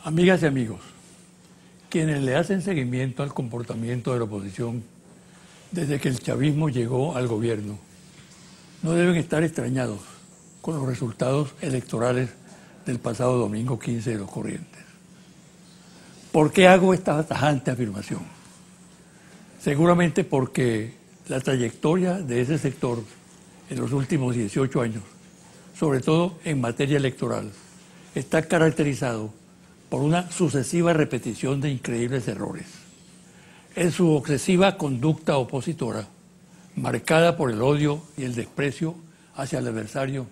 Amigas y amigos, quienes le hacen seguimiento al comportamiento de la oposición desde que el chavismo llegó al gobierno, no deben estar extrañados con los resultados electorales del pasado domingo 15 de los Corrientes. ¿Por qué hago esta tajante afirmación? Seguramente porque la trayectoria de ese sector en los últimos 18 años, sobre todo en materia electoral, está caracterizado por una sucesiva repetición de increíbles errores. En su obsesiva conducta opositora, marcada por el odio y el desprecio hacia el adversario,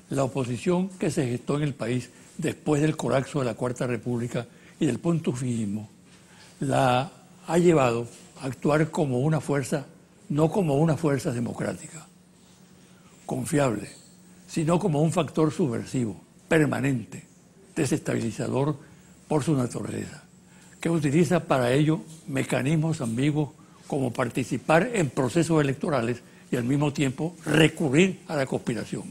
la oposición que se gestó en el país después del colapso de la Cuarta República y del pontificismo, la ha llevado a actuar como una fuerza, no como una fuerza democrática, confiable, sino como un factor subversivo, permanente, desestabilizador por su naturaleza, que utiliza para ello mecanismos ambiguos como participar en procesos electorales y al mismo tiempo recurrir a la conspiración.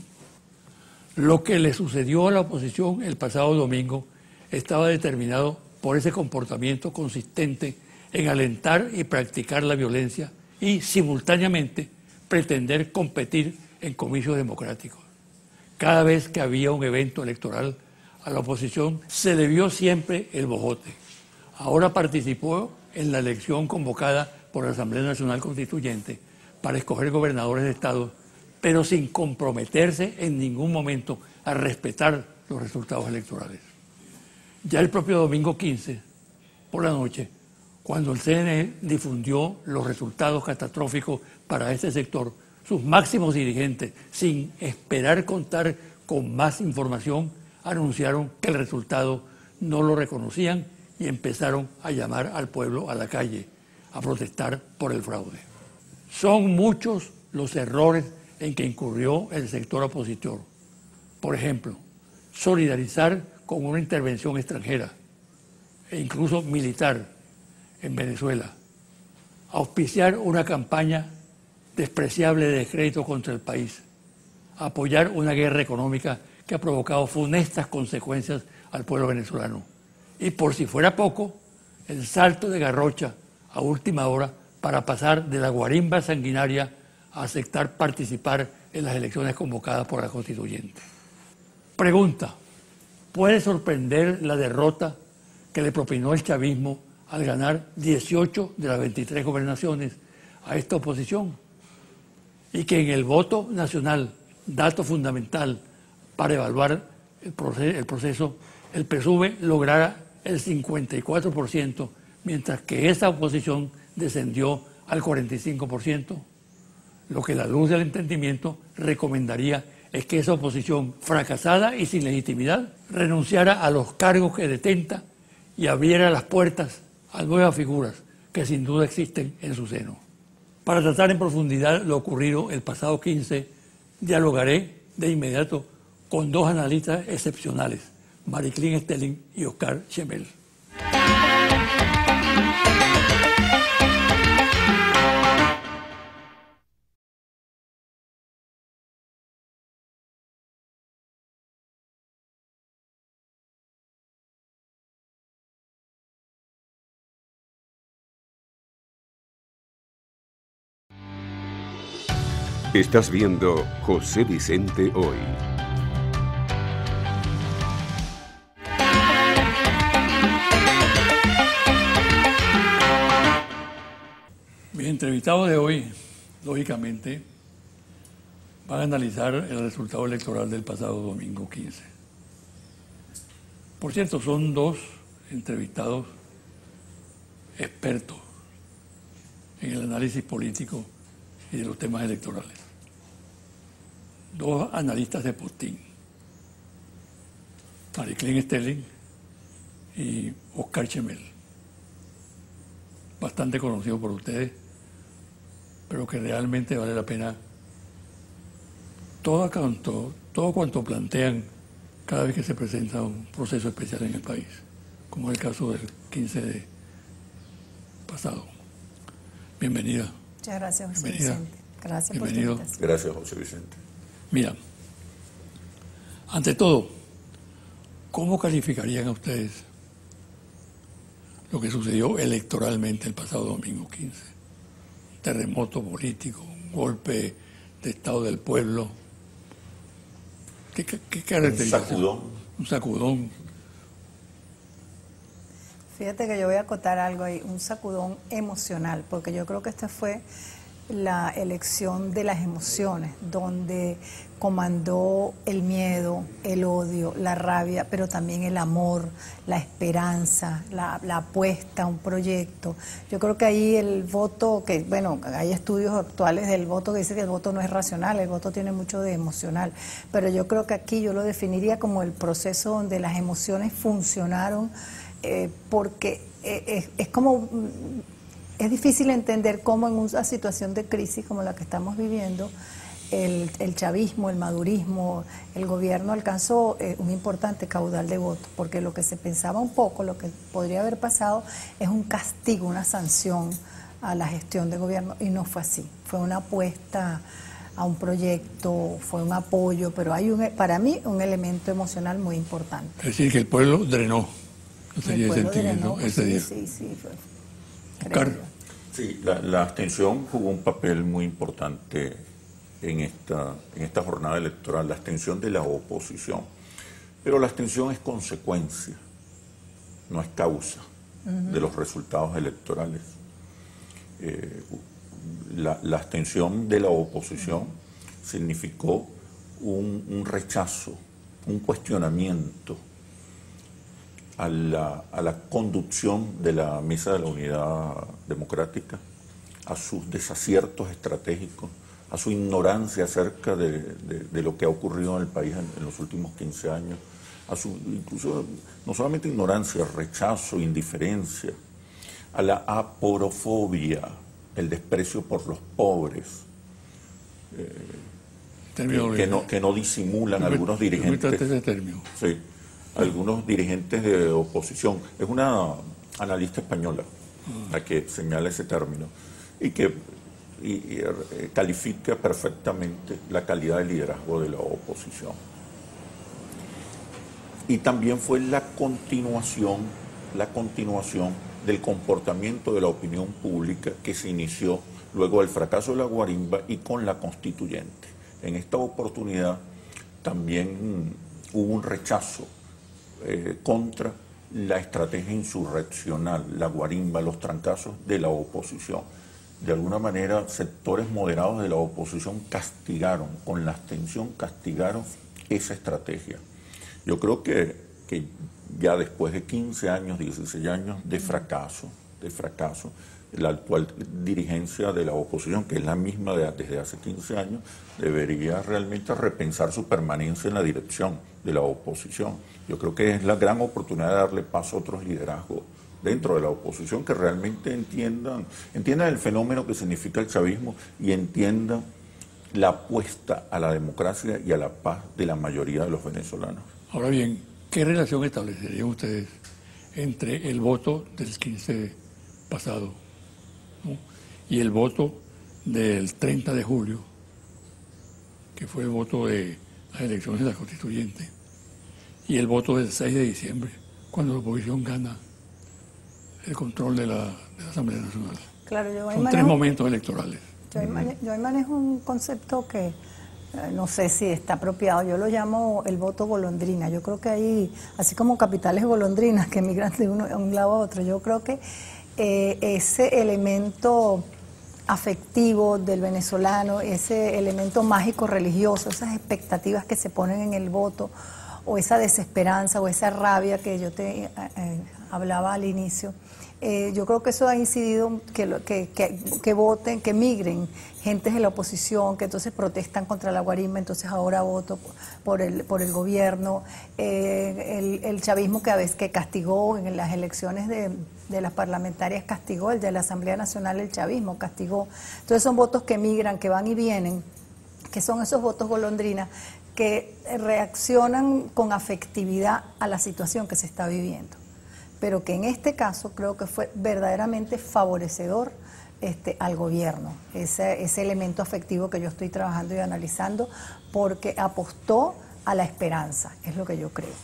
Lo que le sucedió a la oposición el pasado domingo estaba determinado por ese comportamiento consistente en alentar y practicar la violencia y, simultáneamente, pretender competir en comicios democráticos. Cada vez que había un evento electoral, a la oposición se le vio siempre el bojote. Ahora participó en la elección convocada por la Asamblea Nacional Constituyente para escoger gobernadores de estado, pero sin comprometerse en ningún momento a respetar los resultados electorales. Ya el propio domingo 15, por la noche, cuando el CNE difundió los resultados catastróficos para este sector, sus máximos dirigentes, sin esperar contar con más información, anunciaron que el resultado no lo reconocían y empezaron a llamar al pueblo a la calle a protestar por el fraude. Son muchos los errores en que incurrió el sector opositor. Por ejemplo, solidarizar con una intervención extranjera e incluso militar en Venezuela, auspiciar una campaña despreciable de descrédito contra el país, apoyar una guerra económica que ha provocado funestas consecuencias al pueblo venezolano. Y por si fuera poco, el salto de garrocha a última hora para pasar de la guarimba sanguinaria a aceptar participar en las elecciones convocadas por la Constituyente. Pregunta: ¿puede sorprender la derrota que le propinó el chavismo al ganar 18 de las 23 gobernaciones a esta oposición? Y que en el voto nacional, dato fundamental para evaluar el proceso, el PSUV lograra el 54%, mientras que esa oposición descendió al 45%. Lo que la luz del entendimiento recomendaría es que esa oposición, fracasada y sin legitimidad, renunciara a los cargos que detenta y abriera las puertas a nuevas figuras que sin duda existen en su seno. Para tratar en profundidad lo ocurrido el pasado 15, dialogaré de inmediato con dos analistas excepcionales, Mariclín Stelling y Oscar Chemel. Estás viendo José Vicente Hoy. Mis entrevistados de hoy, lógicamente, van a analizar el resultado electoral del pasado domingo 15. Por cierto, son dos entrevistados expertos en el análisis político y de los temas electorales. Dos analistas de postín, Mariclín Stelling y Oscar Chemel, bastante conocidos por ustedes, pero que realmente vale la pena todo cuanto plantean cada vez que se presenta un proceso especial en el país, como es el caso del 15 de pasado. Bienvenida. Muchas gracias, José Bienvenida. Vicente. Gracias por tu Bienvenido. invitación. Gracias, José Vicente. Mira, ante todo, ¿cómo calificarían a ustedes lo que sucedió electoralmente el pasado domingo 15. Un terremoto político, un golpe de estado del pueblo. ¿Qué caracteriza? Un sacudón. Un sacudón. Fíjate que yo voy a acotar algo ahí, un sacudón emocional, porque yo creo que esta fue la elección de las emociones, donde comandó el miedo, el odio, la rabia, pero también el amor, la esperanza, la apuesta a un proyecto. Yo creo que ahí el voto, que bueno, hay estudios actuales del voto que dicen que el voto no es racional, el voto tiene mucho de emocional, pero yo creo que aquí yo lo definiría como el proceso donde las emociones funcionaron, porque es como... Es difícil entender cómo en una situación de crisis como la que estamos viviendo, el chavismo, el madurismo, el gobierno alcanzó un importante caudal de votos, porque lo que se pensaba un poco, lo que podría haber pasado, es un castigo, una sanción a la gestión de gobierno, y no fue así. Fue una apuesta a un proyecto, fue un apoyo, pero hay para mí un elemento emocional muy importante. Es decir, que el pueblo drenó. No sería El pueblo sentimiento drenó, ese día. Sí. Carlos. Sí, la abstención jugó un papel muy importante en esta jornada electoral, la abstención de la oposición. Pero la abstención es consecuencia, no es causa de los resultados electorales. La abstención de la oposición significó un rechazo, un cuestionamiento a la conducción de la Mesa de la Unidad Democrática, a sus desaciertos estratégicos, a su ignorancia acerca de lo que ha ocurrido en el país en los últimos 15 años, a su incluso no solamente ignorancia, rechazo, indiferencia, a la aporofobia, el desprecio por los pobres, que no disimulan algunos dirigentes. Ese término. Sí, algunos dirigentes de oposición. Es una analista española la que señala ese término y que califica perfectamente la calidad de liderazgo de la oposición. Y también fue la continuación del comportamiento de la opinión pública que se inició luego del fracaso de la guarimba y con la constituyente. En esta oportunidad también hubo un rechazo contra la estrategia insurreccional, la guarimba, los trancazos de la oposición. De alguna manera, sectores moderados de la oposición castigaron, con la abstención castigaron esa estrategia. Yo creo que ya después de 15 años, 16 años de fracaso, la actual dirigencia de la oposición, que es la misma desde hace 15 años, debería realmente repensar su permanencia en la dirección de la oposición. Yo creo que es la gran oportunidad de darle paso a otros liderazgos dentro de la oposición que realmente entiendan el fenómeno que significa el chavismo y entiendan la apuesta a la democracia y a la paz de la mayoría de los venezolanos. Ahora bien, ¿qué relación establecerían ustedes entre el voto del 15 pasado, ¿no?, y el voto del 30 de julio, que fue el voto de las elecciones de la constituyente, y el voto del 6 de diciembre, cuando la oposición gana el control de la Asamblea Nacional? Claro, Son tres momentos electorales. Yo ahí manejo un concepto que no sé si está apropiado, yo lo llamo el voto golondrina. Yo creo que ahí, así como capitales golondrinas que migran de un lado a otro, yo creo que ese elemento afectivo del venezolano, ese elemento mágico religioso, esas expectativas que se ponen en el voto, o esa desesperanza o esa rabia que yo te hablaba al inicio, yo creo que eso ha incidido que voten, que migren gentes de la oposición, que entonces protestan contra la guarimba, entonces ahora voto por el gobierno, el chavismo que castigó en las elecciones de las parlamentarias, castigó, el de la Asamblea Nacional, el chavismo castigó. Entonces son votos que migran, que van y vienen, que son esos votos golondrinas que reaccionan con afectividad a la situación que se está viviendo, pero que en este caso creo que fue verdaderamente favorecedor al gobierno, ese elemento afectivo que yo estoy trabajando y analizando, porque apostó a la esperanza, es lo que yo creo.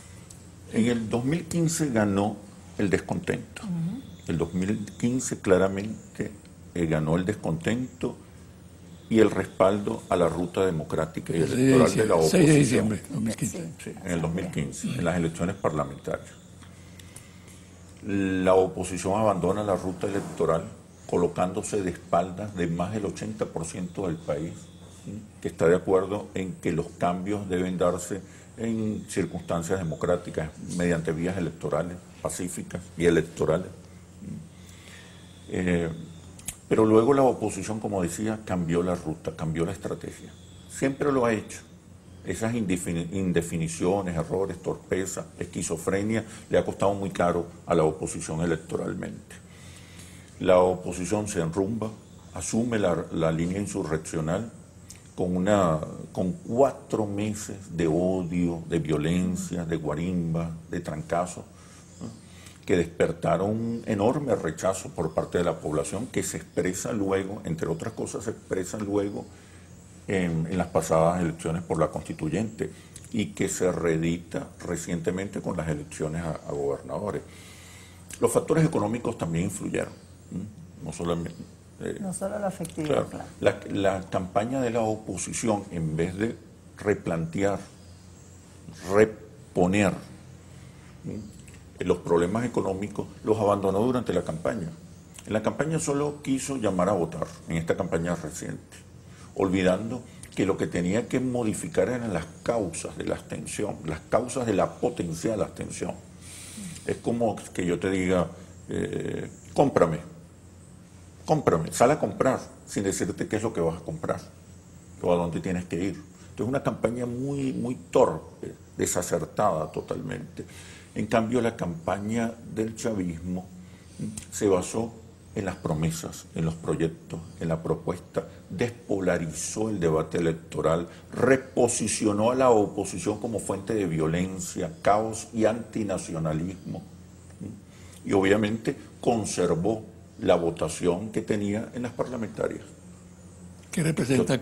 En el 2015 ganó el descontento, El 2015 claramente ganó el descontento y el respaldo a la ruta democrática y electoral de la oposición. 6 de diciembre de 2015. Sí, en el 2015, en las elecciones parlamentarias. La oposición abandona la ruta electoral colocándose de espaldas de más del 80% del país, ¿sí?, que está de acuerdo en que los cambios deben darse en circunstancias democráticas, mediante vías electorales, pacíficas y electorales. Pero luego la oposición, como decía, cambió la ruta, cambió la estrategia. Siempre lo ha hecho. Esas indefiniciones, errores, torpeza, esquizofrenia, le ha costado muy caro a la oposición electoralmente. La oposición se enrumba, asume la línea insurreccional con 4 meses de odio, de violencia, de guarimba, de trancazo, ¿no?, que despertaron un enorme rechazo por parte de la población, que se expresa luego, entre otras cosas, se expresa luego en las pasadas elecciones por la constituyente y que se reedita recientemente con las elecciones a gobernadores. Los factores económicos también influyeron, no solamente... no solo la afectividad, claro. claro. La campaña de la oposición, en vez de replantear, reponer los problemas económicos, los abandonó durante la campaña. En la campaña solo quiso llamar a votar, en esta campaña reciente, olvidando que lo que tenía que modificar eran las causas de la abstención, las causas de la potencial abstención. Es como que yo te diga, cómprame, sal a comprar, sin decirte qué es lo que vas a comprar o a dónde tienes que ir. Entonces, una campaña muy, muy torpe, desacertada totalmente. En cambio, la campaña del chavismo se basó en las promesas, en los proyectos, en la propuesta, despolarizó el debate electoral, reposicionó a la oposición como fuente de violencia, caos y antinacionalismo. Y obviamente conservó la votación que tenía en las parlamentarias. ¿Qué representa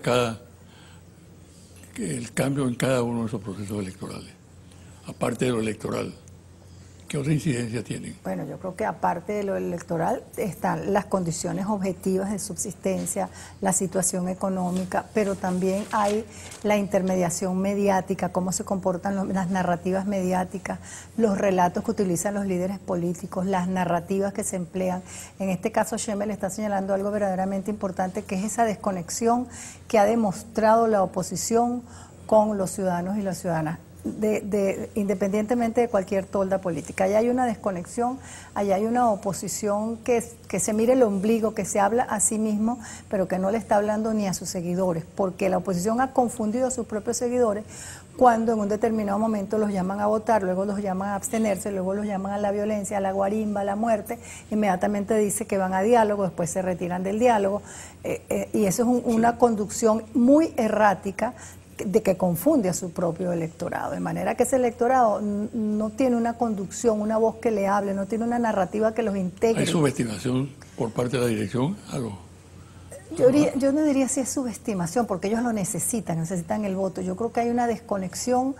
el cambio en cada uno de esos procesos electorales? Aparte de lo electoral, ¿qué otra incidencia tienen? Bueno, yo creo que aparte de lo electoral están las condiciones objetivas de subsistencia, la situación económica, pero también hay la intermediación mediática, cómo se comportan las narrativas mediáticas, los relatos que utilizan los líderes políticos, las narrativas que se emplean. En este caso, Schemmel está señalando algo verdaderamente importante, que es esa desconexión que ha demostrado la oposición con los ciudadanos y las ciudadanas. Independientemente de cualquier tolda política. Allá hay una desconexión, allá hay una oposición que se mire el ombligo, que se habla a sí mismo, pero que no le está hablando ni a sus seguidores, porque la oposición ha confundido a sus propios seguidores cuando en un determinado momento los llaman a votar, luego los llaman a abstenerse, luego los llaman a la violencia, a la guarimba, a la muerte, inmediatamente dice que van a diálogo, después se retiran del diálogo, y eso es una conducción muy errática de que confunde a su propio electorado, de manera que ese electorado no tiene una conducción, una voz que le hable, no tiene una narrativa que los integre. ¿Hay subestimación por parte de la dirección? Yo no diría si es subestimación, porque ellos lo necesitan el voto. Yo creo que hay una desconexión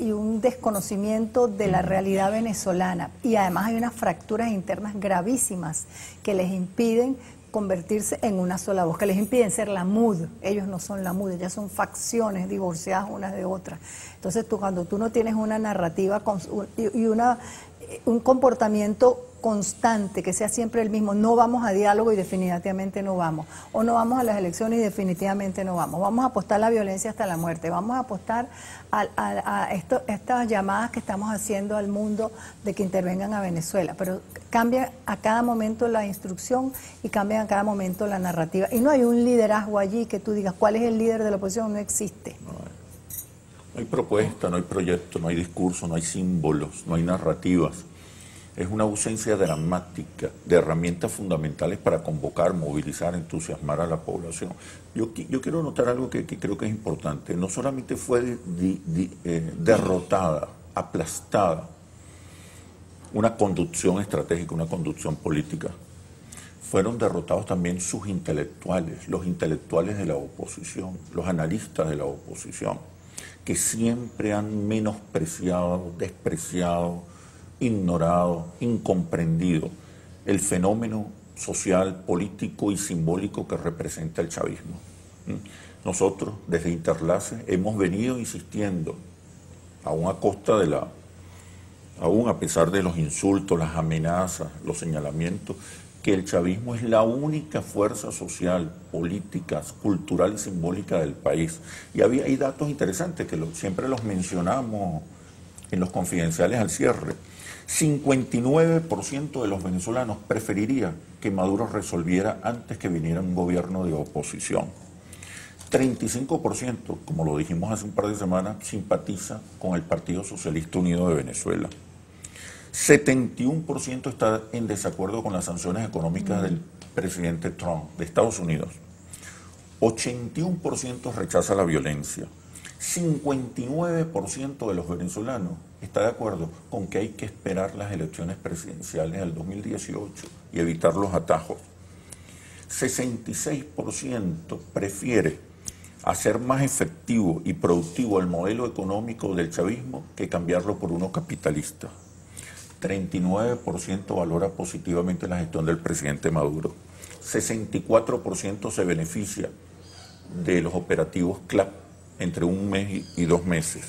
y un desconocimiento de la realidad venezolana, y además hay unas fracturas internas gravísimas que les impiden convertirse en una sola voz, que les impiden ser la MUD. Ellos no son la MUD, ellas son facciones divorciadas unas de otras. Entonces, cuando tú no tienes una narrativa y un comportamiento constante, que sea siempre el mismo, no vamos a diálogo y definitivamente no vamos, o no vamos a las elecciones y definitivamente no vamos, vamos a apostar a la violencia hasta la muerte, vamos a apostar a estas llamadas que estamos haciendo al mundo de que intervengan a Venezuela, pero cambia a cada momento la instrucción y cambia a cada momento la narrativa, y no hay un liderazgo allí que tú digas cuál es el líder de la oposición, no existe. No hay propuesta, no hay proyecto, no hay discurso, no hay símbolos, no hay narrativas. Es una ausencia dramática de herramientas fundamentales para convocar, movilizar, entusiasmar a la población. Yo quiero notar algo que creo que es importante. No solamente fue derrotada, aplastada una conducción estratégica, una conducción política. Fueron derrotados también sus intelectuales, los intelectuales de la oposición, los analistas de la oposición, que siempre han menospreciado, despreciado, ignorado, incomprendido el fenómeno social, político y simbólico que representa el chavismo. Nosotros, desde Interlace, hemos venido insistiendo, aún a costa de aún a pesar de los insultos, las amenazas, los señalamientos, que el chavismo es la única fuerza social, política, cultural y simbólica del país. Y hay datos interesantes que siempre los mencionamos en los confidenciales al cierre. 59% de los venezolanos preferiría que Maduro resolviera antes que viniera un gobierno de oposición. 35%, como lo dijimos hace un par de semanas, simpatiza con el Partido Socialista Unido de Venezuela. 71% está en desacuerdo con las sanciones económicas del presidente Trump de Estados Unidos. 81% rechaza la violencia. 59% de los venezolanos está de acuerdo con que hay que esperar las elecciones presidenciales del 2018 y evitar los atajos. 66% prefiere hacer más efectivo y productivo el modelo económico del chavismo que cambiarlo por uno capitalista. 39% valora positivamente la gestión del presidente Maduro. 64% se beneficia de los operativos CLAP entre 1 mes y 2 meses.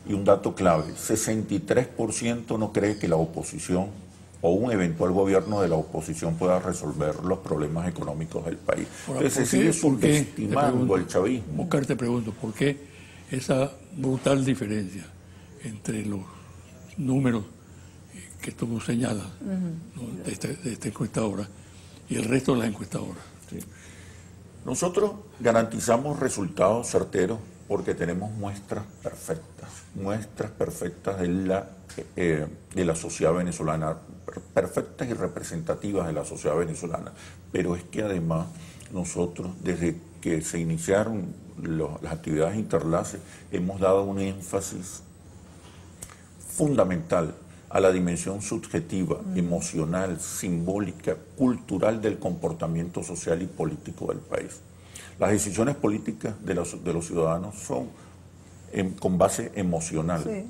Y un dato clave, 63% no cree que la oposición o un eventual gobierno de la oposición pueda resolver los problemas económicos del país. Ahora, entonces se sigue subestimando el chavismo. Oscar, te pregunto, ¿por qué esa brutal diferencia entre los números que tú señalas, ¿no?, de esta encuestadora y el resto de las encuestadoras? Sí. Nosotros garantizamos resultados certeros porque tenemos muestras perfectas de la sociedad venezolana, perfectas y representativas de la sociedad venezolana. Pero es que además nosotros, desde que se iniciaron las actividades Interlace, hemos dado un énfasis fundamental a la dimensión subjetiva, emocional, simbólica, cultural del comportamiento social y político del país. Las decisiones políticas de los ciudadanos son con base emocional, sí,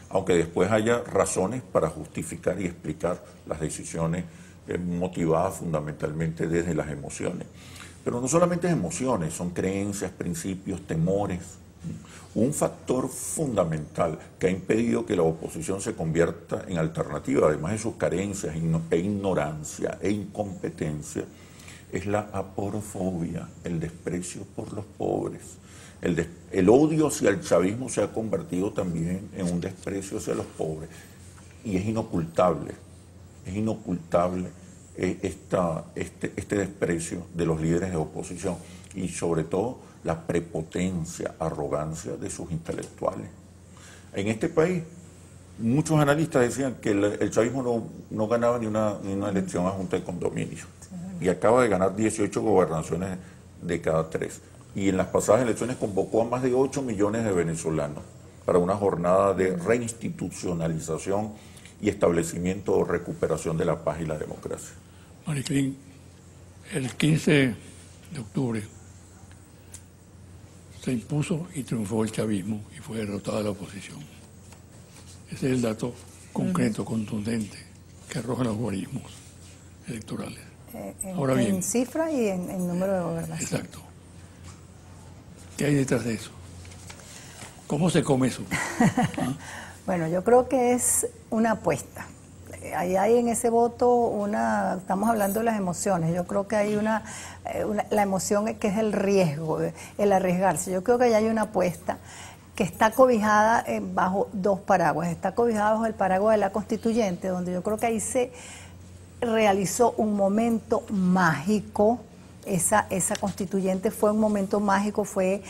aunque después haya razones para justificar y explicar las decisiones motivadas fundamentalmente desde las emociones. Pero no solamente emociones, son creencias, principios, temores. Un factor fundamental que ha impedido que la oposición se convierta en alternativa, además de sus carencias e ignorancia e incompetencia, es la aporofobia, el desprecio por los pobres. El odio hacia el chavismo se ha convertido también en un desprecio hacia los pobres. Y es inocultable este desprecio de los líderes de oposición y sobre todo la prepotencia, arrogancia de sus intelectuales. En este país, muchos analistas decían que el chavismo no ganaba ni una elección a junta de condominio. Y acaba de ganar 18 gobernaciones de cada 3. Y en las pasadas elecciones convocó a más de 8 millones de venezolanos para una jornada de reinstitucionalización y establecimiento o recuperación de la paz y la democracia. Mariclín, el 15 de octubre se impuso y triunfó el chavismo y fue derrotada la oposición. Ese es el dato concreto, contundente, que arrojan los algoritmos electorales. Ahora bien, en cifra y en número de gobernaciones. Exacto. ¿Qué hay detrás de eso? ¿Cómo se come eso? ¿Ah? Bueno, yo creo que es una apuesta. Ahí hay en ese voto estamos hablando de las emociones, yo creo que hay la emoción que es el riesgo, el arriesgarse. Yo creo que ahí hay una apuesta que está cobijada bajo 2 paraguas. Está cobijada bajo el paraguas de la constituyente, donde yo creo que ahí se realizó un momento mágico. Esa constituyente fue un momento mágico, fue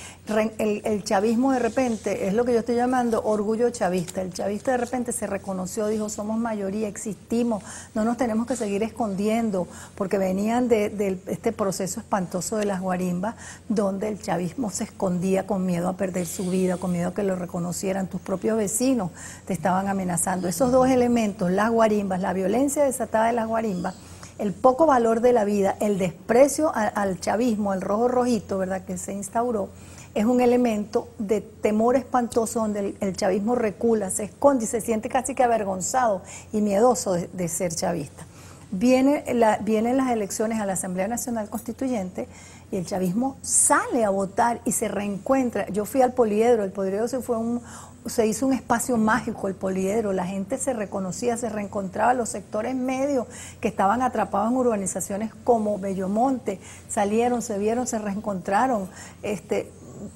el chavismo de repente, es lo que yo estoy llamando orgullo chavista. El chavista de repente se reconoció, dijo, somos mayoría, existimos, no nos tenemos que seguir escondiendo, porque venían de este proceso espantoso de las guarimbas, donde el chavismo se escondía con miedo a perder su vida, con miedo a que lo reconocieran, tus propios vecinos te estaban amenazando. Esos 2 elementos, las guarimbas, la violencia desatada de las guarimbas, el poco valor de la vida, el desprecio al chavismo, al rojo rojito, ¿verdad?, que se instauró, es un elemento de temor espantoso donde el chavismo recula, se esconde y se siente casi que avergonzado y miedoso de ser chavista. Vienen las elecciones a la Asamblea Nacional Constituyente y el chavismo sale a votar y se reencuentra. Yo fui al Poliedro, el Poliedro se hizo un espacio mágico, el Poliedro, la gente se reconocía, se reencontraba, los sectores medios que estaban atrapados en urbanizaciones como Bellomonte, salieron, se vieron, se reencontraron,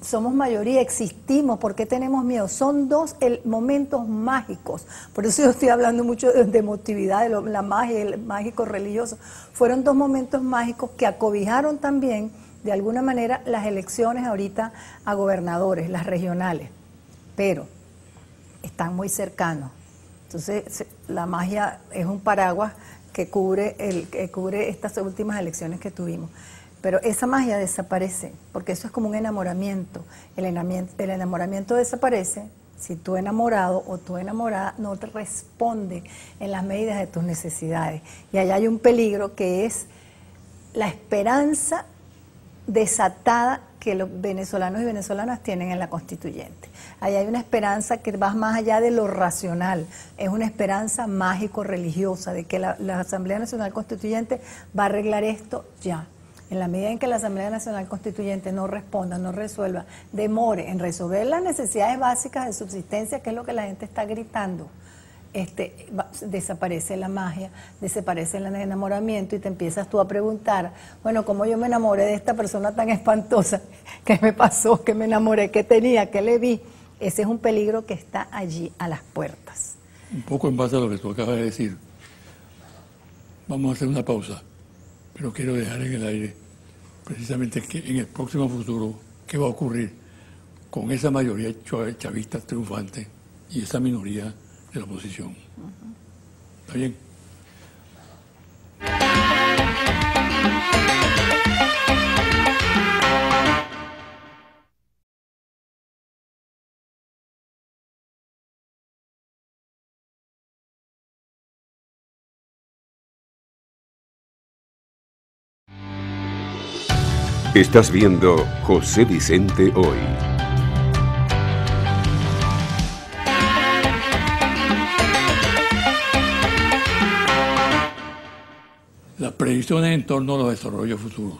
somos mayoría, existimos, ¿por qué tenemos miedo? Son dos momentos mágicos, por eso yo estoy hablando mucho de emotividad, de la magia, el mágico religioso. Fueron dos momentos mágicos que acobijaron también, de alguna manera, las elecciones ahorita a gobernadores, las regionales, pero están muy cercanos. Entonces, la magia es un paraguas que cubre estas últimas elecciones que tuvimos. Pero esa magia desaparece, porque eso es como un enamoramiento. El enamoramiento desaparece si tu enamorado o tu enamorada no te responde en las medidas de tus necesidades. Y allá hay un peligro que es la esperanza desatada que los venezolanos y venezolanas tienen en la constituyente. Allá hay una esperanza que va más allá de lo racional, es una esperanza mágico-religiosa de que la Asamblea Nacional Constituyente va a arreglar esto ya. En la medida en que la Asamblea Nacional Constituyente no responda, no resuelva, demore en resolver las necesidades básicas de subsistencia, que es lo que la gente está gritando, desaparece la magia, desaparece el enamoramiento y te empiezas tú a preguntar, bueno, ¿cómo yo me enamoré de esta persona tan espantosa? ¿Qué me pasó? ¿Qué me enamoré? ¿Qué tenía? ¿Qué le vi? Ese es un peligro que está allí a las puertas. Un poco en base a lo que tú acabas de decir, vamos a hacer una pausa, pero quiero dejar en el aire precisamente que en el próximo futuro, ¿qué va a ocurrir con esa mayoría chavista triunfante y esa minoría de la oposición? ¿Está bien? Estás viendo José Vicente Hoy. Las predicciones en torno a los desarrollos futuros,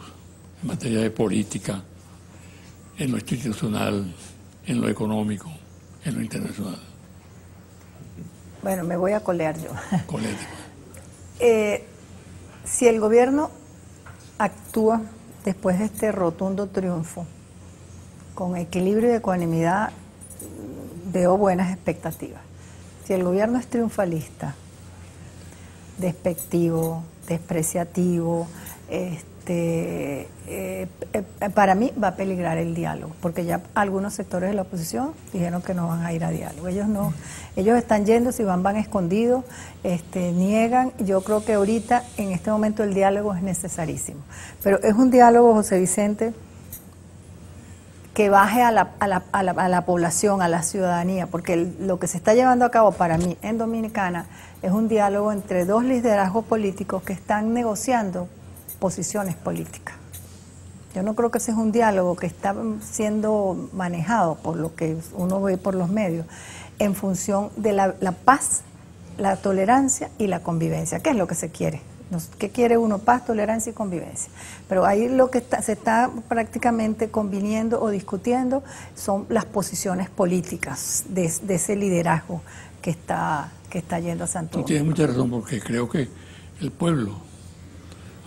en materia de política, en lo institucional, en lo económico, en lo internacional. Bueno, me voy a colear yo. Colete. Si el gobierno actúa después de este rotundo triunfo, con equilibrio y ecuanimidad, veo buenas expectativas. Si el gobierno es triunfalista, despectivo, despreciativo, para mí va a peligrar el diálogo, porque ya algunos sectores de la oposición dijeron que no van a ir a diálogo. Ellos están yendo, si van escondidos, niegan. Yo creo que ahorita, en este momento, el diálogo es necesarísimo. Pero es un diálogo, José Vicente, que baje a la población, a la ciudadanía, porque lo que se está llevando a cabo para mí en Dominicana es un diálogo entre dos liderazgos políticos que están negociando posiciones políticas. Yo no creo que ese es un diálogo que está siendo manejado, por lo que uno ve por los medios, en función de la paz, la tolerancia y la convivencia. ¿Qué es lo que se quiere? ¿Qué quiere uno? Paz, tolerancia y convivencia. Pero ahí lo que se está prácticamente conviniendo o discutiendo son las posiciones políticas de ese liderazgo que está yendo a Santo Domingo. Tú tienes mucha razón, porque creo que el pueblo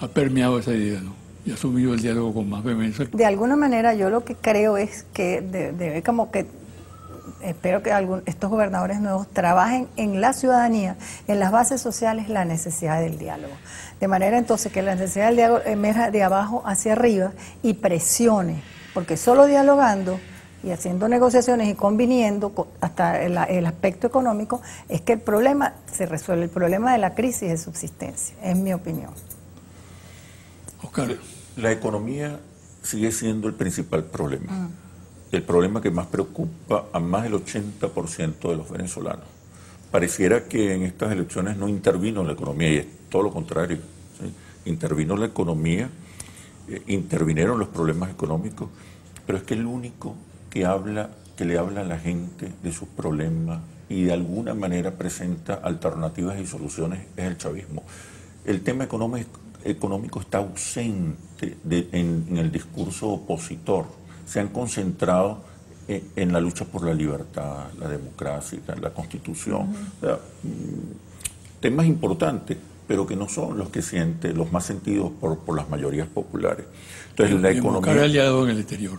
ha permeado esa idea, ¿no? Y ha asumido el diálogo con más vehemencia. De alguna manera yo lo que creo es que debe como que espero que estos gobernadores nuevos trabajen en la ciudadanía, en las bases sociales, la necesidad del diálogo. De manera entonces que la necesidad del diálogo emerja de abajo hacia arriba y presione, porque solo dialogando y haciendo negociaciones y conviniendo hasta el aspecto económico es que el problema se resuelve, el problema de la crisis de subsistencia, es mi opinión. Oscar. La economía sigue siendo el principal problema. El problema que más preocupa a más del 80% de los venezolanos. Pareciera que en estas elecciones no intervino la economía, y es todo lo contrario. ¿Sí? Intervino la economía, intervinieron los problemas económicos, pero es que el único que le habla a la gente de sus problemas y de alguna manera presenta alternativas y soluciones es el chavismo. el tema económico está ausente en el discurso opositor. Se han concentrado en la lucha por la libertad, la democracia, la Constitución. O sea, temas importantes, pero que no son los más sentidos por las mayorías populares. Entonces, la economía... Buscar aliados en el exterior.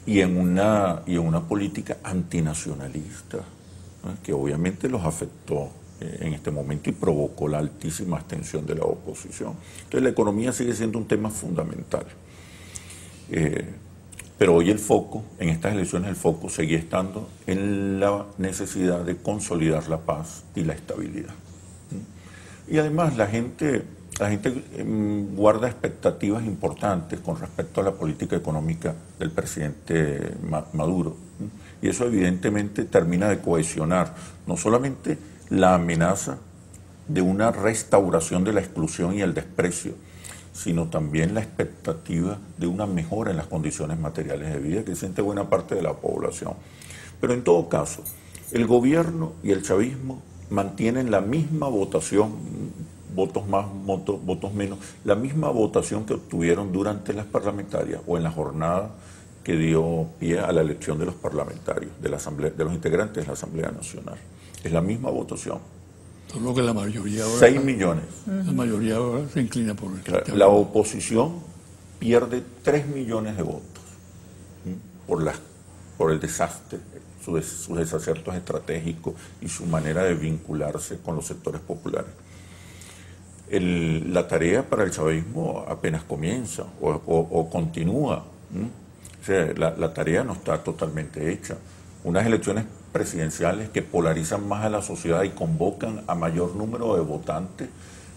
Y en una política antinacionalista, ¿no?, que obviamente los afectó en este momento y provocó la altísima abstención de la oposición. Entonces, la economía sigue siendo un tema fundamental. Pero hoy en estas elecciones, el foco seguía estando en la necesidad de consolidar la paz y la estabilidad. Y además la gente guarda expectativas importantes con respecto a la política económica del presidente Maduro. Y eso evidentemente termina de cohesionar no solamente la amenaza de una restauración de la exclusión y el desprecio, sino también la expectativa de una mejora en las condiciones materiales de vida que siente buena parte de la población. Pero en todo caso, el gobierno y el chavismo mantienen la misma votación, votos más, votos menos, la misma votación que obtuvieron durante las parlamentarias o en la jornada que dio pie a la elección de los parlamentarios, de los integrantes de la Asamblea Nacional. Es la misma votación. Solo que la mayoría ahora... 6 millones. La mayoría ahora se inclina por el... Claro, la oposición pierde 3 millones de votos por el desastre, sus desaciertos estratégicos y su manera de vincularse con los sectores populares. La tarea para el chavismo apenas comienza o continúa. O sea, la tarea no está totalmente hecha. Unas elecciones presidenciales que polarizan más a la sociedad y convocan a mayor número de votantes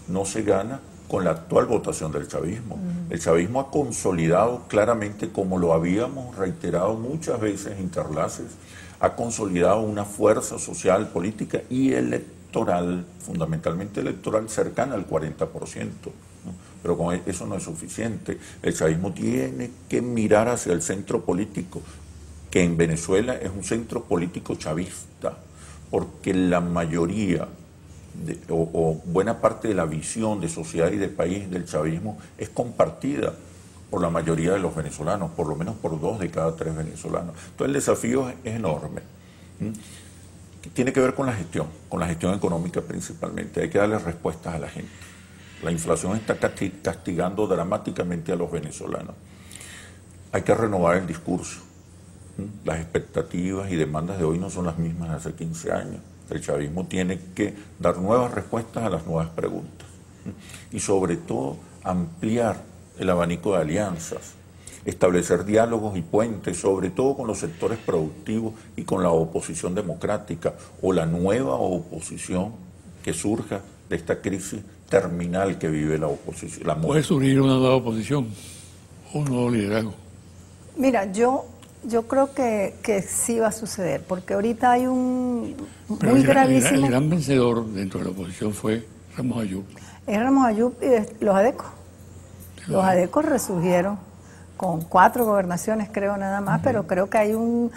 no se gana con la actual votación del chavismo. El chavismo ha consolidado claramente, como lo habíamos reiterado muchas veces, Interlaces, ha consolidado una fuerza social, política y electoral, fundamentalmente electoral, cercana al 40%. ¿no? Pero con eso no es suficiente. El chavismo tiene que mirar hacia el centro político, que en Venezuela es un centro político chavista, porque la mayoría o buena parte de la visión de sociedad y de país del chavismo es compartida por la mayoría de los venezolanos, por lo menos por 2 de cada 3 venezolanos. Entonces el desafío es enorme. Tiene que ver con la gestión económica principalmente. Hay que darle respuestas a la gente. La inflación está castigando dramáticamente a los venezolanos. Hay que renovar el discurso. Las expectativas y demandas de hoy no son las mismas de hace 15 años. El chavismo tiene que dar nuevas respuestas a las nuevas preguntas. Y sobre todo ampliar el abanico de alianzas, establecer diálogos y puentes, sobre todo con los sectores productivos y con la oposición democrática o la nueva oposición que surja de esta crisis terminal que vive la oposición. Puede surgir una nueva oposición, un nuevo liderazgo. Mira, yo creo que sí va a suceder, porque ahorita hay un Pero muy gravísimo... El gran vencedor dentro de la oposición fue Ramos Ayub. Es Ramos Ayub y los ADECO. Los ADECO resurgieron con 4 gobernaciones, creo, nada más, pero creo que hay un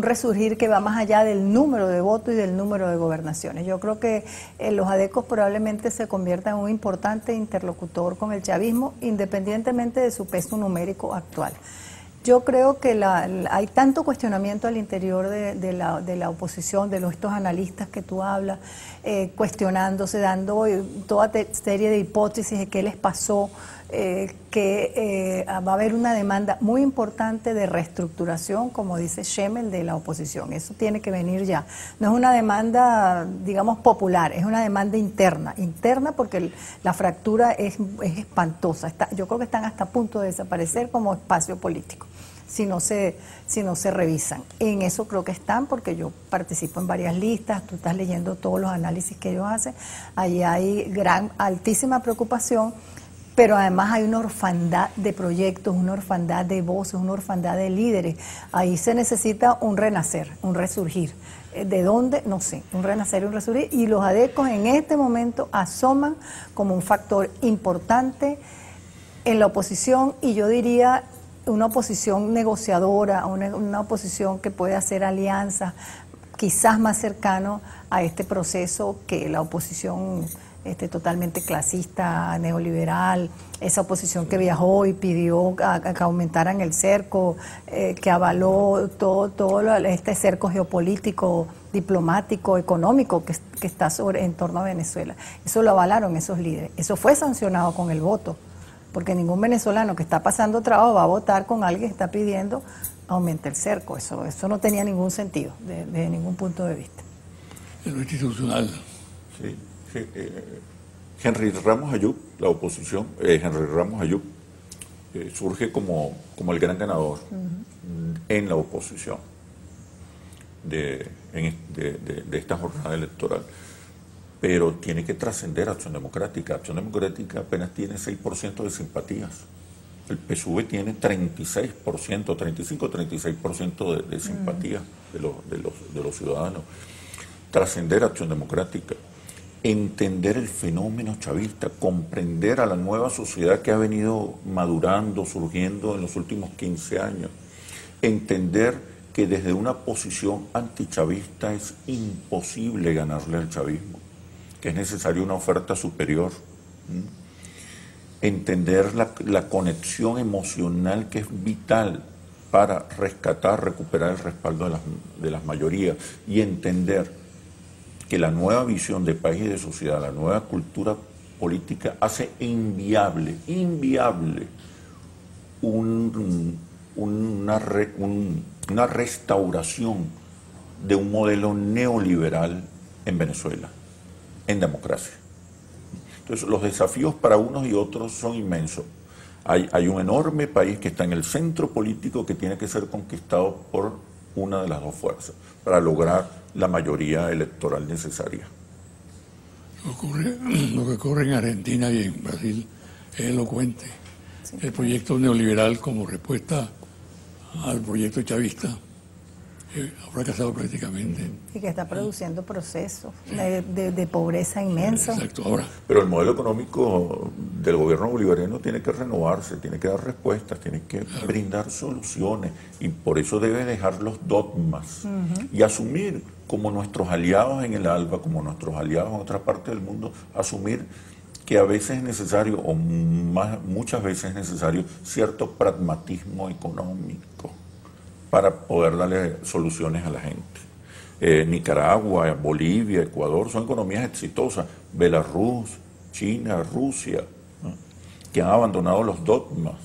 resurgir que va más allá del número de votos y del número de gobernaciones. Yo creo que los ADECO probablemente se conviertan en un importante interlocutor con el chavismo, independientemente de su peso numérico actual. Yo creo que hay tanto cuestionamiento al interior de la oposición, de estos analistas que tú hablas, cuestionándose, dando toda serie de hipótesis de qué les pasó, que va a haber una demanda muy importante de reestructuración, como dice Schemmel, de la oposición. Eso tiene que venir ya. No es una demanda, digamos, popular, es una demanda interna porque la fractura es espantosa. Yo creo que están hasta a punto de desaparecer como espacio político, si no se revisan. En eso creo que están, porque yo participo en varias listas, tú estás leyendo todos los análisis que ellos hacen, allí hay altísima preocupación, pero además hay una orfandad de proyectos, una orfandad de voces, una orfandad de líderes. Ahí se necesita un renacer, un resurgir. ¿De dónde? No sé, un renacer y un resurgir. Y los ADECOS en este momento asoman como un factor importante en la oposición, y yo diría una oposición negociadora, una oposición que puede hacer alianzas, quizás más cercano a este proceso que la oposición totalmente clasista, neoliberal, esa oposición que viajó y pidió que aumentaran el cerco, que avaló todo este cerco geopolítico, diplomático, económico que está en torno a Venezuela. Eso lo avalaron esos líderes. Eso fue sancionado con el voto, porque ningún venezolano que está pasando trabajo va a votar con alguien que está pidiendo aumente el cerco. Eso no tenía ningún sentido, desde ningún punto de vista. En lo institucional. Sí. Henry Ramos Ayub, la oposición, Henry Ramos Ayub surge como el gran ganador en la oposición de esta jornada electoral. Pero tiene que trascender Acción Democrática. Acción Democrática apenas tiene 6% de simpatías. El PSUV tiene 36%, 35-36% de simpatías de los ciudadanos. Trascender Acción Democrática, entender el fenómeno chavista, comprender a la nueva sociedad que ha venido madurando, surgiendo en los últimos 15 años, entender que desde una posición antichavista es imposible ganarle al chavismo, que es necesaria una oferta superior, entender la conexión emocional que es vital para rescatar, recuperar el respaldo de las mayorías, y entender que la nueva visión de país y de sociedad, la nueva cultura política hace inviable una restauración de un modelo neoliberal en Venezuela, en democracia. Entonces, los desafíos para unos y otros son inmensos. Hay un enorme país que está en el centro político que tiene que ser conquistado por una de las dos fuerzas para lograr la mayoría electoral necesaria. Lo que ocurre en Argentina y en Brasil es elocuente. Sí. El proyecto neoliberal como respuesta al proyecto chavista ha fracasado prácticamente. Y que está produciendo procesos de pobreza inmensos. Exacto, ahora. Pero el modelo económico del gobierno bolivariano tiene que renovarse, tiene que dar respuestas, tiene que brindar soluciones, y por eso debe dejar los dogmas y asumir como nuestros aliados en el ALBA, como nuestros aliados en otra parte del mundo, asumir que a veces es necesario, o muchas veces es necesario, cierto pragmatismo económico para poder darle soluciones a la gente. Nicaragua, Bolivia, Ecuador son economías exitosas. Belarus, China, Rusia, ¿no?, que han abandonado los dogmas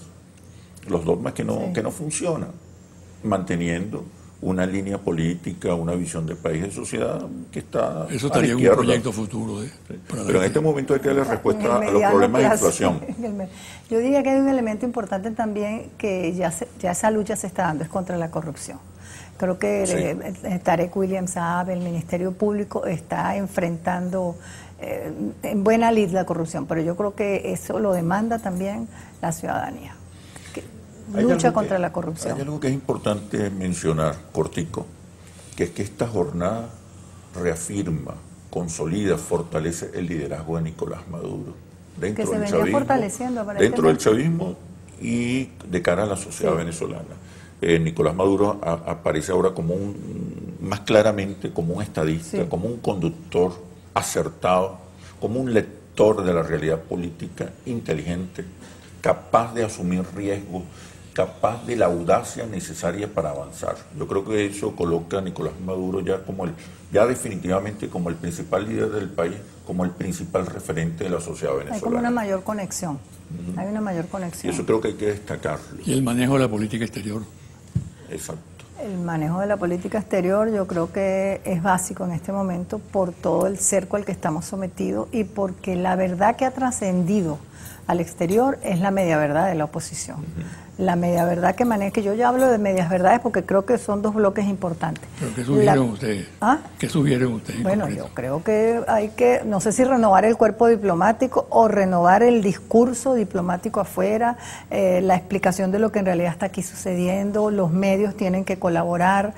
que no funcionan, manteniendo una línea política, una visión de país y de sociedad que está eso a la estaría en un izquierda. proyecto futuro. Pero en este momento hay que darle respuesta a los problemas de inflación. Yo diría que hay un elemento importante también que ya esa lucha se está dando, es contra la corrupción. Creo que Tarek William Saab, el Ministerio Público, está enfrentando en buena lid la corrupción, pero yo creo que eso lo demanda también la ciudadanía. Lucha contra la corrupción. Hay algo que es importante mencionar, cortico, que es que esta jornada reafirma, consolida, fortalece el liderazgo de Nicolás Maduro dentro del chavismo, del chavismo y de cara a la sociedad venezolana. Nicolás Maduro aparece ahora como más claramente como un estadista, como un conductor acertado, como un lector de la realidad política inteligente, capaz de asumir riesgos, capaz de la audacia necesaria para avanzar. Yo creo que eso coloca a Nicolás Maduro ya definitivamente como el principal líder del país, como el principal referente de la sociedad venezolana. Hay como una mayor conexión. Hay una mayor conexión. Y eso creo que hay que destacarlo. Y el manejo de la política exterior. Exacto. El manejo de la política exterior yo creo que es básico en este momento por todo el cerco al que estamos sometidos y porque la verdad que ha trascendido al exterior es la media verdad de la oposición. La media verdad que maneja, que yo ya hablo de medias verdades porque creo que son dos bloques importantes. ¿Pero qué sugieren ustedes? ¿Ah? ¿Qué sugieren ustedes? Bueno, yo creo que hay que, no sé si renovar el cuerpo diplomático o renovar el discurso diplomático afuera, la explicación de lo que en realidad está aquí sucediendo, los medios tienen que colaborar,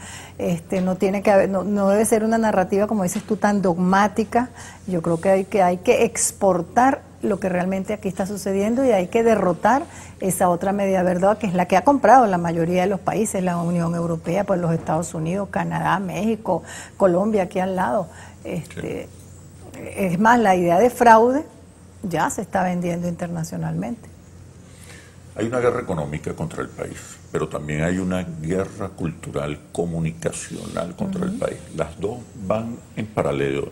no tiene que haber, no debe ser una narrativa, como dices tú, tan dogmática. Yo creo que hay que exportar lo que realmente aquí está sucediendo y hay que derrotar esa otra media verdad que es la que ha comprado la mayoría de los países, la Unión Europea, pues los Estados Unidos, Canadá, México, Colombia aquí al lado. Es más, la idea de fraude ya se está vendiendo internacionalmente. Hay una guerra económica contra el país, pero también hay una guerra cultural, comunicacional contra el país. Las dos van en paralelo,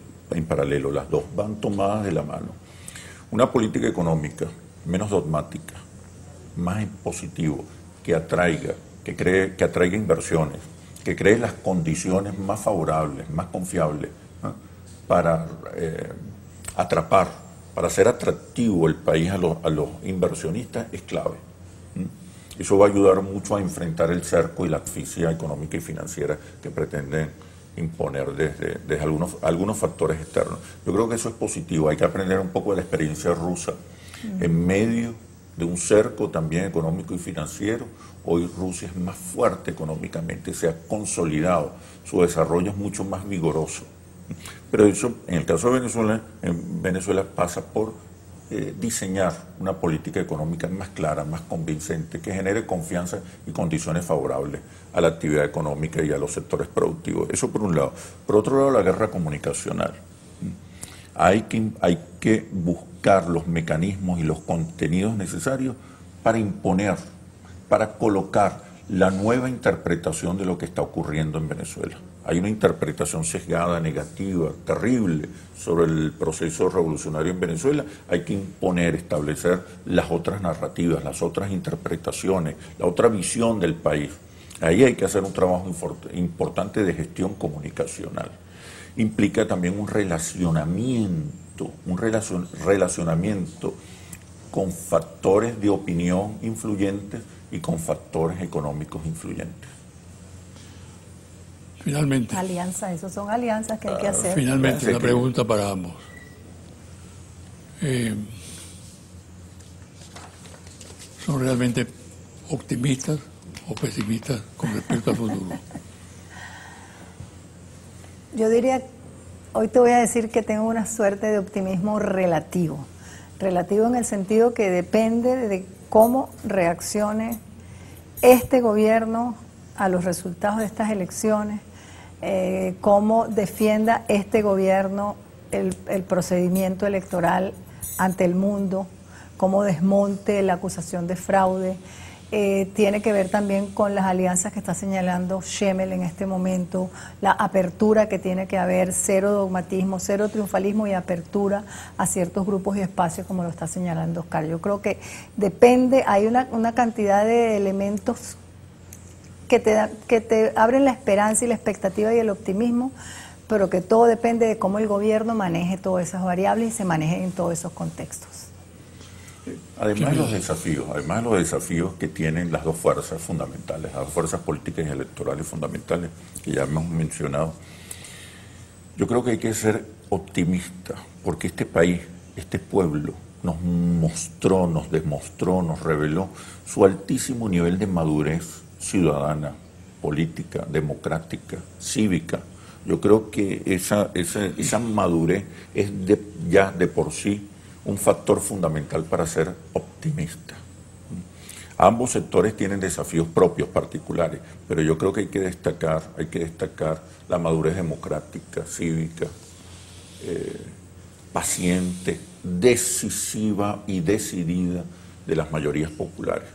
las dos van tomadas de la mano. Una política económica menos dogmática, más en positivo, que atraiga, que atraiga inversiones, que cree las condiciones más favorables, más confiables, ¿no?, para atrapar, para hacer atractivo el país a los inversionistas, es clave. Eso va a ayudar mucho a enfrentar el cerco y la asfixia económica y financiera que pretenden imponer desde algunos factores externos. Yo creo que eso es positivo. Hay que aprender un poco de la experiencia rusa. En medio de un cerco también económico y financiero, hoy Rusia es más fuerte económicamente, se ha consolidado, su desarrollo es mucho más vigoroso. Pero eso, en el caso de Venezuela, pasa por diseñar una política económica más clara, más convincente, que genere confianza y condiciones favorables a la actividad económica y a los sectores productivos. Eso por un lado. Por otro lado, la guerra comunicacional. Hay que buscar los mecanismos y los contenidos necesarios para imponer, para colocar la nueva interpretación de lo que está ocurriendo en Venezuela. Hay una interpretación sesgada, negativa, terrible sobre el proceso revolucionario en Venezuela. Hay que imponer, establecer las otras narrativas, las otras interpretaciones, la otra visión del país. Ahí hay que hacer un trabajo importante de gestión comunicacional. Implica también un relacionamiento con factores de opinión influyentes y con factores económicos influyentes. Finalmente. Alianzas, esas son alianzas que hay que hacer. Finalmente, una pregunta para ambos. ¿Son realmente optimistas o pesimistas con respecto al futuro? Yo diría, hoy te voy a decir que tengo una suerte de optimismo relativo. Relativo en el sentido que depende de cómo reaccione este gobierno a los resultados de estas elecciones, cómo defienda este gobierno el procedimiento electoral ante el mundo, cómo desmonte la acusación de fraude. Tiene que ver también con las alianzas que está señalando Schemel en este momento, la apertura que tiene que haber, cero dogmatismo, cero triunfalismo y apertura a ciertos grupos y espacios, como lo está señalando Oscar. Yo creo que depende, hay una cantidad de elementos que te abren la esperanza y la expectativa y el optimismo, pero que todo depende de cómo el gobierno maneje todas esas variables y se maneje en todos esos contextos. Además de los desafíos que tienen las dos fuerzas fundamentales, las dos fuerzas políticas y electorales fundamentales que ya hemos mencionado, yo creo que hay que ser optimistas, porque este país, este pueblo, nos mostró, nos demostró, nos reveló su altísimo nivel de madurez ciudadana, política, democrática, cívica. Yo creo que esa madurez es ya de por sí un factor fundamental para ser optimista. Ambos sectores tienen desafíos propios particulares, pero yo creo que hay que destacar la madurez democrática, cívica, paciente, decisiva y decidida de las mayorías populares.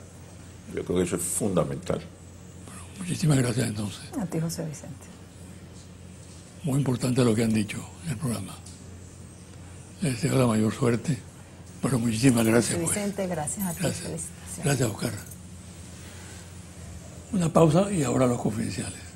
Yo creo que eso es fundamental. Muchísimas gracias entonces. A ti, José Vicente. Muy importante lo que han dicho en el programa. Les deseo la mayor suerte, pero muchísimas gracias. José Vicente, gracias a ti. Gracias. Felicitaciones. Gracias, Oscar. Una pausa y ahora los confidenciales.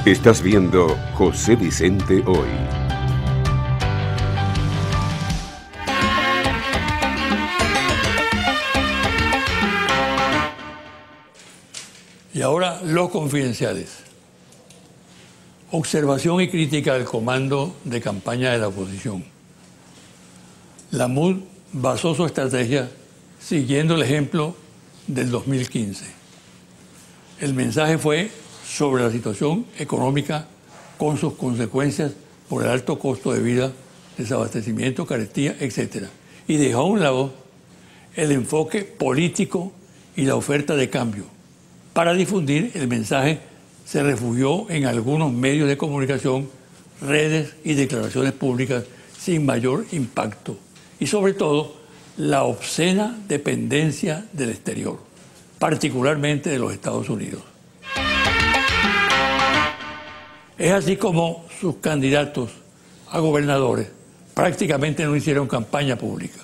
Estás viendo José Vicente Hoy. Y ahora los confidenciales. Observación y crítica del comando de campaña de la oposición. La MUD basó su estrategia siguiendo el ejemplo del 2015. El mensaje fue sobre la situación económica con sus consecuencias por el alto costo de vida, desabastecimiento, carestía, etc. Y dejó a un lado el enfoque político y la oferta de cambio. Para difundir el mensaje se refugió en algunos medios de comunicación, redes y declaraciones públicas sin mayor impacto. Y sobre todo, la obscena dependencia del exterior, particularmente de los Estados Unidos. Es así como sus candidatos a gobernadores prácticamente no hicieron campaña pública.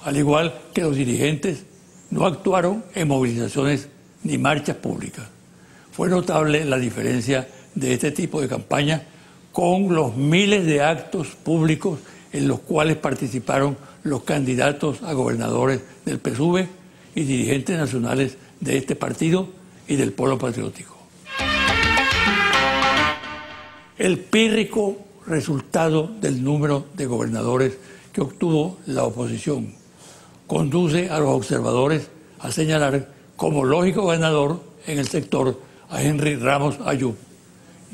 Al igual que los dirigentes no actuaron en movilizaciones ni marchas públicas. Fue notable la diferencia de este tipo de campaña con los miles de actos públicos en los cuales participaron los candidatos a gobernadores del PSUV y dirigentes nacionales de este partido y del Polo Patriótico. El pírrico resultado del número de gobernadores que obtuvo la oposición conduce a los observadores a señalar como lógico ganador en el sector a Henry Ramos Ayub,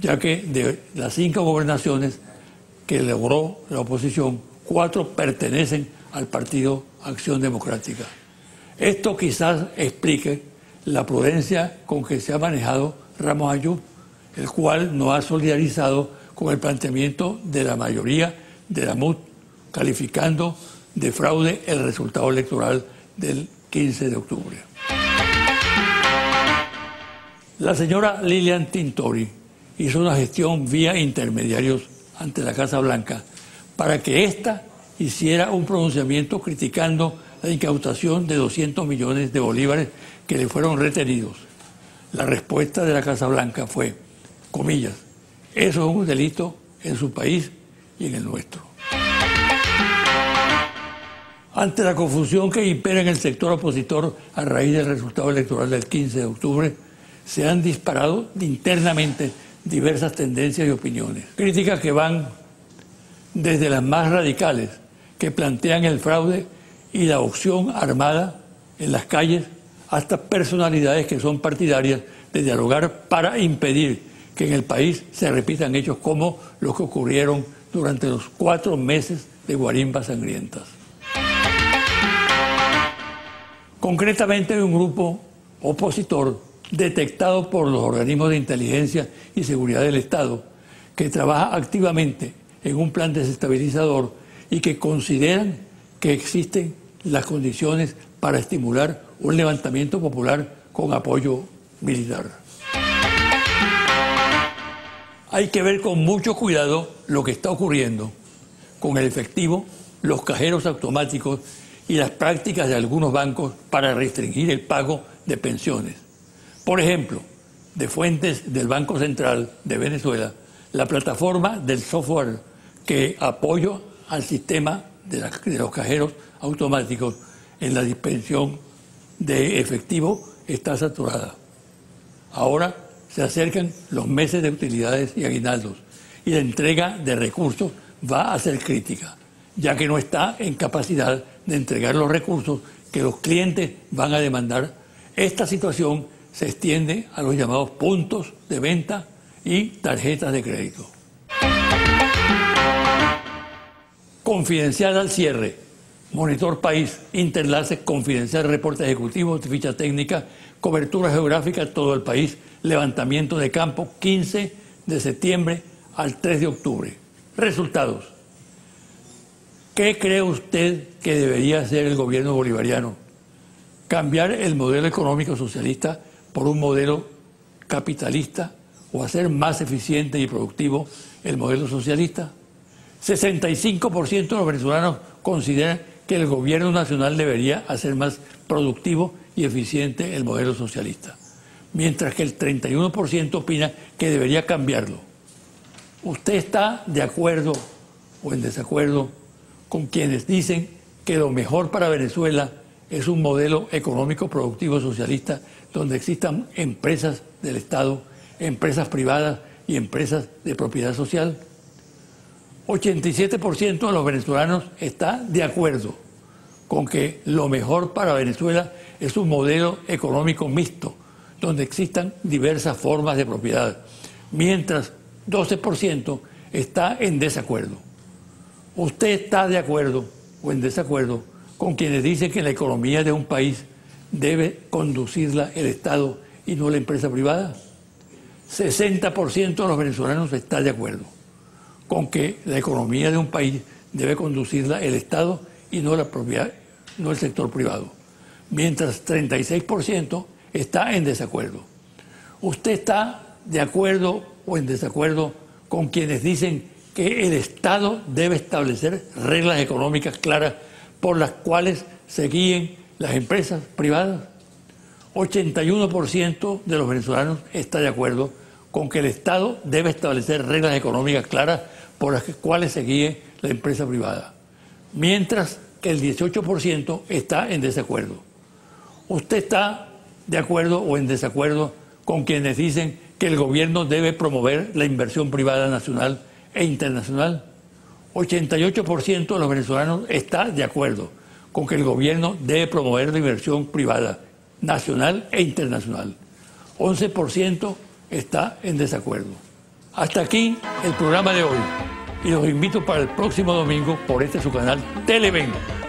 ya que de las 5 gobernaciones que logró la oposición, 4 pertenecen al partido Acción Democrática. Esto quizás explique la prudencia con que se ha manejado Ramos Ayub, el cual no ha solidarizado con el planteamiento de la mayoría de la MUD, calificando de fraude el resultado electoral del 15 de octubre. La señora Lilian Tintori hizo una gestión vía intermediarios ante la Casa Blanca para que ésta hiciera un pronunciamiento criticando la incautación de 200 millones de bolívares que le fueron retenidos. La respuesta de la Casa Blanca fue, comillas, eso es un delito en su país y en el nuestro. Ante la confusión que impera en el sector opositor a raíz del resultado electoral del 15 de octubre, se han disparado internamente diversas tendencias y opiniones. Críticas que van desde las más radicales, que plantean el fraude y la opción armada en las calles, hasta personalidades que son partidarias de dialogar para impedir que en el país se repitan hechos como los que ocurrieron durante los 4 meses de guarimbas sangrientas. Concretamente, hay un grupo opositor detectado por los organismos de inteligencia y seguridad del Estado que trabaja activamente en un plan desestabilizador y que consideran que existen las condiciones para estimular un levantamiento popular con apoyo militar. Hay que ver con mucho cuidado lo que está ocurriendo con el efectivo, los cajeros automáticos y las prácticas de algunos bancos para restringir el pago de pensiones. Por ejemplo, de fuentes del Banco Central de Venezuela, la plataforma del software que apoya al sistema de los cajeros automáticos en la dispensión de efectivo está saturada. Ahora se acercan los meses de utilidades y aguinaldos y la entrega de recursos va a ser crítica, ya que no está en capacidad de entregar los recursos que los clientes van a demandar. Esta situación se extiende a los llamados puntos de venta y tarjetas de crédito. Confidencial al cierre. Monitor País, Interlace, Confidencial, Reporte Ejecutivo, Ficha Técnica, Cobertura Geográfica, todo el país, Levantamiento de campo, 15 de septiembre al 3 de octubre. Resultados. ¿Qué cree usted que debería hacer el gobierno bolivariano? ¿Cambiar el modelo económico socialista por un modelo capitalista o hacer más eficiente y productivo el modelo socialista? 65% de los venezolanos consideran que el gobierno nacional debería hacer más productivo y eficiente el modelo socialista. mientras que el 31% opina que debería cambiarlo. ¿Usted está de acuerdo o en desacuerdo con quienes dicen que lo mejor para Venezuela es un modelo económico productivo socialista donde existan empresas del Estado, empresas privadas y empresas de propiedad social? 87% de los venezolanos está de acuerdo con que lo mejor para Venezuela es un modelo económico mixto, donde existan diversas formas de propiedad, mientras 12% está en desacuerdo. ¿Usted está de acuerdo o en desacuerdo con quienes dicen que la economía de un país debe conducirla el Estado y no la empresa privada? 60% de los venezolanos está de acuerdo con que la economía de un país debe conducirla el Estado y no la propiedad, no el sector privado, mientras 36% está en desacuerdo. ¿Usted está de acuerdo o en desacuerdo con quienes dicen que el Estado debe establecer reglas económicas claras por las cuales se guíen las empresas privadas? 81% de los venezolanos está de acuerdo con que el Estado debe establecer reglas económicas claras por las cuales se guíe la empresa privada, mientras que el 18% está en desacuerdo. ¿Usted está de acuerdo o en desacuerdo con quienes dicen que el gobierno debe promover la inversión privada nacional e internacional? 88% de los venezolanos está de acuerdo con que el gobierno debe promover la inversión privada nacional e internacional. 11% está en desacuerdo. Hasta aquí el programa de hoy y los invito para el próximo domingo por este su canal Televen.